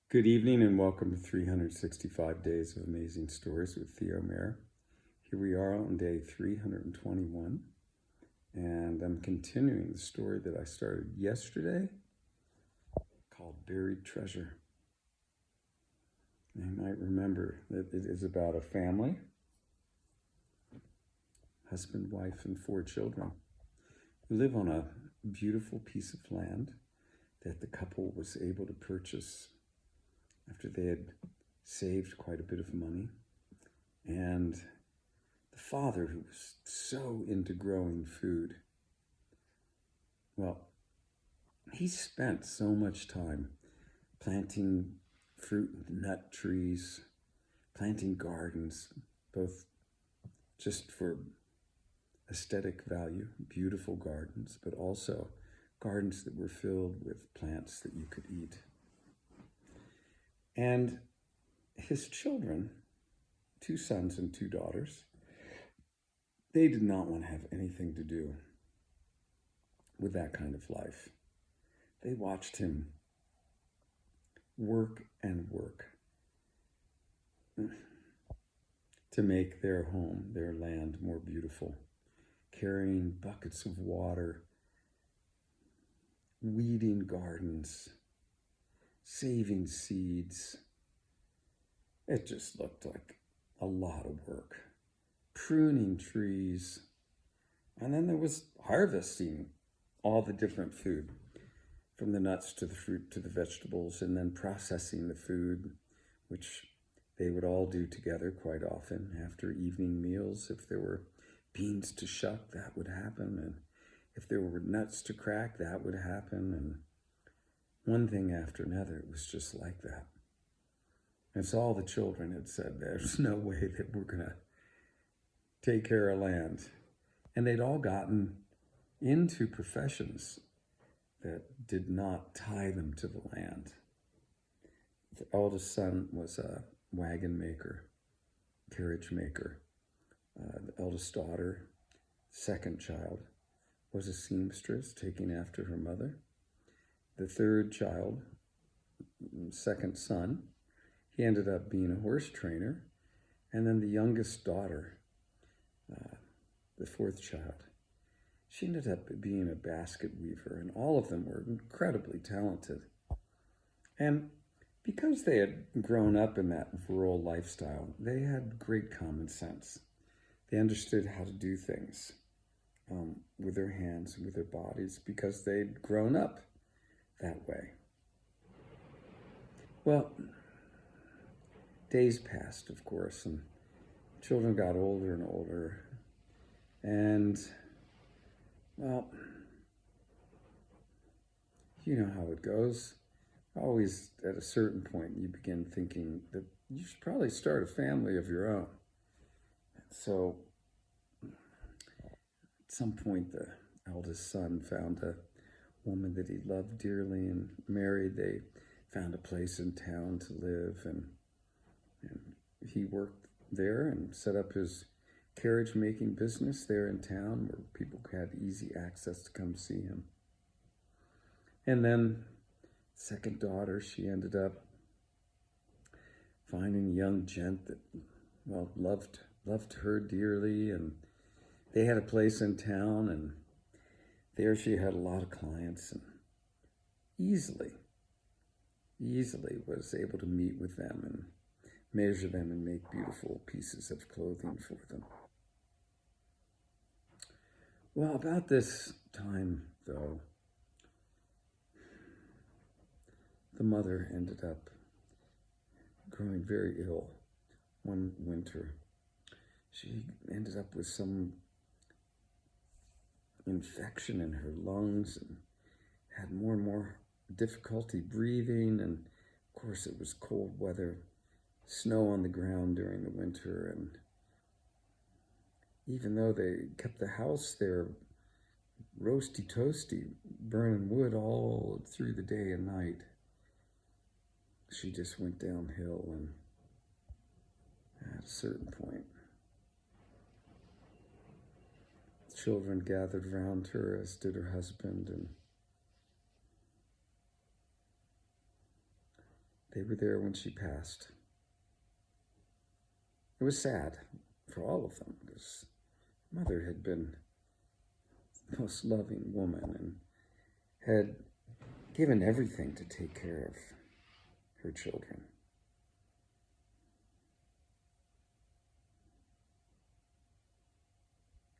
Good evening and welcome to 365 Days of Amazing Stories with Theo Mayer. Here we are on day 321, and I'm continuing the story that I started yesterday called Buried Treasure. You might remember that it is about a family, husband, wife, and 4 children, who live on a beautiful piece of land that the couple was able to purchase after they had saved quite a bit of money. And the father, who was so into growing food, well, he spent so much time planting fruit and nut trees, planting gardens, both just for aesthetic value, beautiful gardens, but also gardens that were filled with plants that you could eat. And his children, 2 sons and 2 daughters, they did not want to have anything to do with that kind of life. They watched him work and work to make their home, their land, more beautiful, carrying buckets of water, weeding gardens, saving seeds. It just looked like a lot of work. Pruning trees, and then there was harvesting all the different food, from the nuts to the fruit to the vegetables, and then processing the food, which they would all do together quite often after evening meals. If there were beans to shuck, that would happen, and if there were nuts to crack, that would happen, and one thing after another. It was just like that. And so all the children had said, there's no way that we're going to take care of land. And they'd all gotten into professions that did not tie them to the land. The eldest son was a wagon maker, carriage maker. The eldest daughter, second child, was a seamstress, taking after her mother. The third child, second son, he ended up being a horse trainer. And then the youngest daughter, the fourth child, she ended up being a basket weaver, and all of them were incredibly talented. And because they had grown up in that rural lifestyle, they had great common sense. They understood how to do things with their hands and with their bodies because they'd grown up that way. Well, days passed, of course, and children got older and older. And, well, you know how it goes. Always at a certain point, you begin thinking that you should probably start a family of your own. So at some point, the eldest son found a woman that he loved dearly and married. They found a place in town to live, and he worked there and set up his carriage making business there in town where people had easy access to come see him. And then second daughter, she ended up finding a young gent that, well, loved her dearly, and they had a place in town, and there she had a lot of clients, and easily was able to meet with them and measure them and make beautiful pieces of clothing for them. Well, about this time, though, the mother ended up growing very ill one winter. She ended up with some infection in her lungs and had more and more difficulty breathing. And of course, it was cold weather, snow on the ground during the winter. And even though they kept the house there roasty toasty, burning wood all through the day and night, she just went downhill. And at a certain point, the children gathered around her, as did her husband, and They were there when she passed. It was sad for all of them because mother had been the most loving woman and had given everything to take care of her children.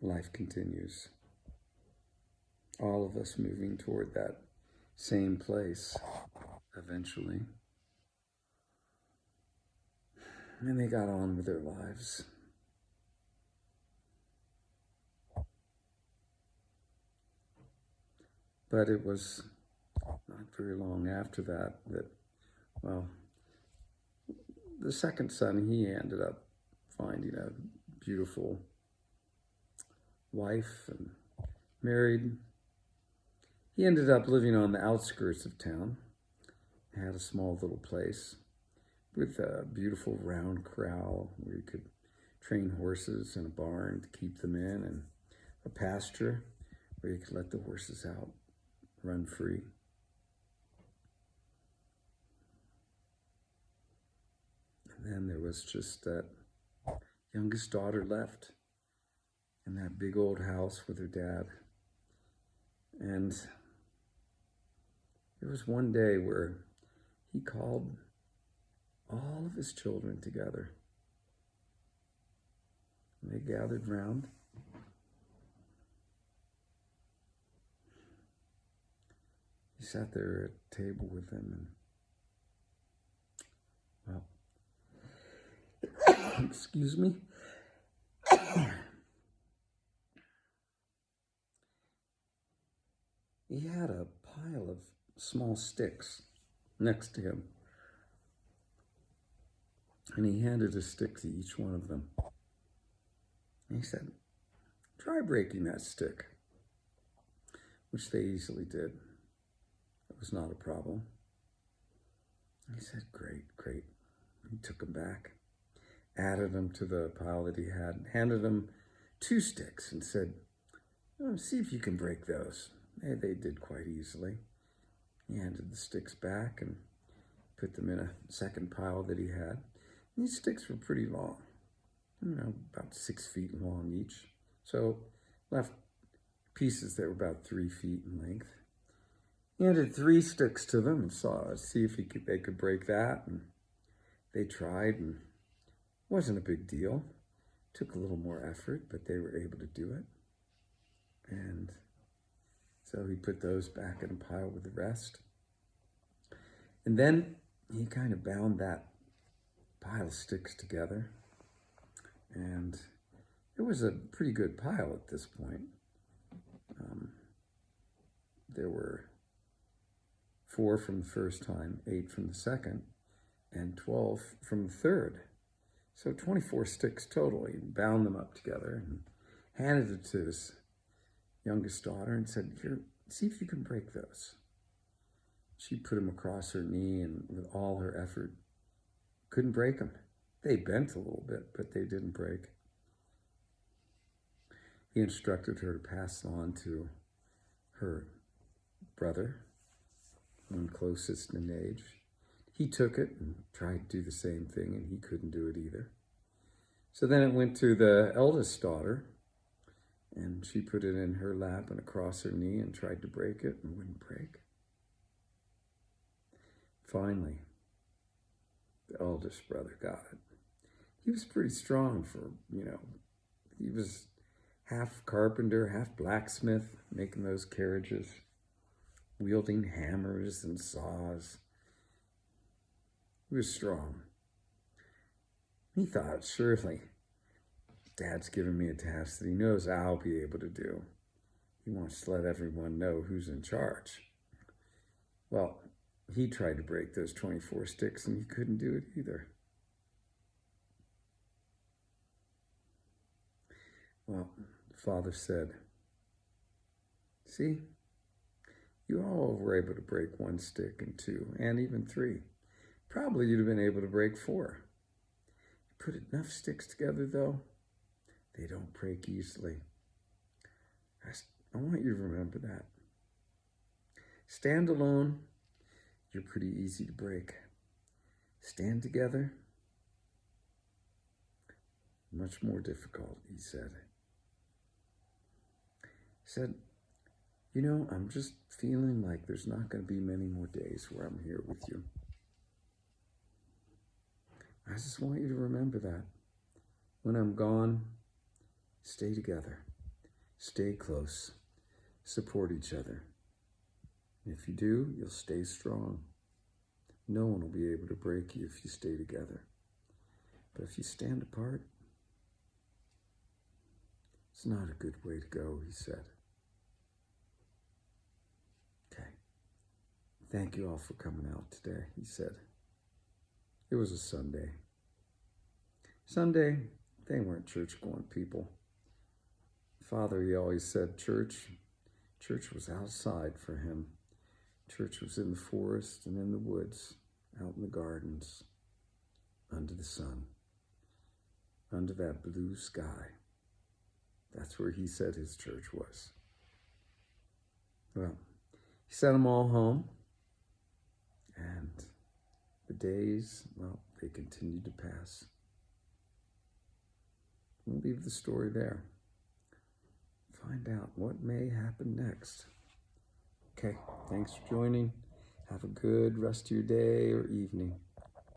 Life continues. All of us moving toward that same place eventually. And they got on with their lives. But it was not very long after that, well, the second son, he ended up finding a beautiful wife and married. He ended up living on the outskirts of town, had a small little place with a beautiful round corral where you could train horses and a barn to keep them in and a pasture where you could let the horses out, run free. And then there was just that youngest daughter left in that big old house with her dad. And there was one day where he called all of his children together. And they gathered round. He sat there at the table with them and, well, excuse me. He had a pile of small sticks next to him. And he handed a stick to each one of them. And he said, try breaking that stick, which they easily did. It was not a problem. And he said, great, great. He took them back, added them to the pile that he had, handed them 2 sticks and said, oh, see if you can break those. They did quite easily. He handed the sticks back and put them in a second pile that he had. And these sticks were pretty long, about 6 feet long each. So left pieces that were about 3 feet in length. He handed 3 sticks to them and see if they could break that. And they tried, and it wasn't a big deal. Took a little more effort, but they were able to do it. And so he put those back in a pile with the rest. And then he kind of bound that pile of sticks together. And it was a pretty good pile at this point. There were 4 from the first time, 8 from the second, and 12 from the third. So 24 sticks total. He bound them up together and handed it to his youngest daughter and said, here, see if you can break those. She put them across her knee and with all her effort, couldn't break them. They bent a little bit, but they didn't break. He instructed her to pass on to her brother, one closest in age. He took it and tried to do the same thing, and he couldn't do it either. So then it went to the eldest daughter, and she put it in her lap and across her knee and tried to break it and wouldn't break. Finally, the eldest brother got it. He was pretty strong for, he was half carpenter, half blacksmith, making those carriages, wielding hammers and saws. He was strong. He thought, surely, Dad's given me a task that he knows I'll be able to do. He wants to let everyone know who's in charge. Well, he tried to break those 24 sticks and he couldn't do it either. Well, the father said, see, you all were able to break 1 stick and 2 and even 3. Probably you'd have been able to break 4. You put enough sticks together though, they don't break easily. I want you to remember that. Stand alone, you're pretty easy to break. Stand together? Much more difficult, he said. He said, you know, I'm just feeling like there's not going to be many more days where I'm here with you. I just want you to remember that. When I'm gone, stay together. Stay close. Support each other. If you do, you'll stay strong. No one will be able to break you if you stay together. But if you stand apart, it's not a good way to go, he said. Okay. Thank you all for coming out today, he said. It was a Sunday. Sunday, they weren't church-going people. Father, he always said church was outside for him. Church was in the forest and in the woods, out in the gardens, under the sun, under that blue sky. That's where he said his church was. Well, he sent them all home, and the days, well, they continued to pass. We'll leave the story there. Find out what may happen next. Okay, thanks for joining. Have a good rest of your day or evening.